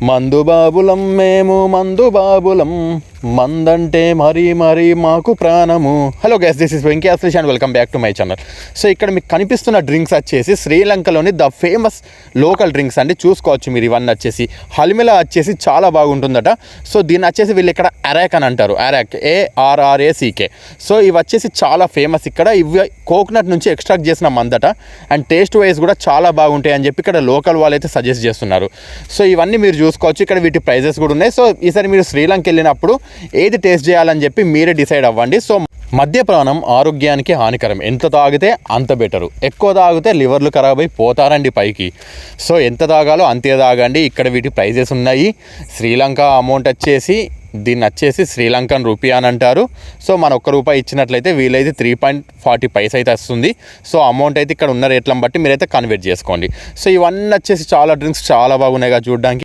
మందు బాబులం మేము మందు బాబులం మందంటే మరీ మాకు ప్రాణము. Hello guys, this is Venky Ashlesh and welcome back to my channel. So ఇక్కడ మీకు కనిపిస్తున్న డ్రింక్స్ వచ్చేసి శ్రీలంకలోని ద ఫేమస్ లోకల్ డ్రింక్స్ అండి. చూసుకోవచ్చు మీరు. ఇవన్నీ వచ్చేసి హల్మిలా వచ్చేసి చాలా బాగుంటుందట. సో దీన్ని వచ్చేసి వీళ్ళు ఇక్కడ అరాక్ అని అంటారు. అరాక్, ARRACK. సో ఇవి వచ్చేసి చాలా ఫేమస్ ఇక్కడ. ఇవి కోకోనట్ నుంచి ఎక్స్ట్రాక్ట్ చేసిన మందట. అండ్ టేస్ట్ వైజ్ కూడా చాలా బాగుంటాయి అని చెప్పి ఇక్కడ లోకల్ వాళ్ళు అయితే సజెస్ట్ చేస్తున్నారు. సో ఇవన్నీ మీరు చూసుకోవచ్చు. ఇక్కడ వీటి ప్రైజెస్ కూడా ఉన్నాయి. సో ఈసారి మీరు శ్రీలంక వెళ్ళినప్పుడు ఏది టేస్ట్ చేయాలని చెప్పి మీరే డిసైడ్ అవ్వండి. సో మద్యపానం ఆరోగ్యానికి హానికరం. ఎంత తాగితే అంత బెటరు. ఎక్కువ తాగితే లివర్లు ఖరాబ్ అయి పోతారండి పైకి. సో ఎంత తాగాలో అంతే తాగండి. ఇక్కడ వీటి ప్రైజెస్ ఉన్నాయి. శ్రీలంక అమౌంట్ వచ్చేసి దీన్ని వచ్చేసి శ్రీలంకన్ రూపీ అని అంటారు. సో మన ₹1 ఇచ్చినట్లయితే వీలైతే 3.40 పైసా అయితే వస్తుంది. సో అమౌంట్ అయితే ఇక్కడ ఉన్న రేట్లను బట్టి మీరైతే కన్వర్ట్ చేసుకోండి. సో ఇవన్నీ వచ్చేసి చాలా డ్రింక్స్ చాలా బాగున్నాయి చూడడానికి.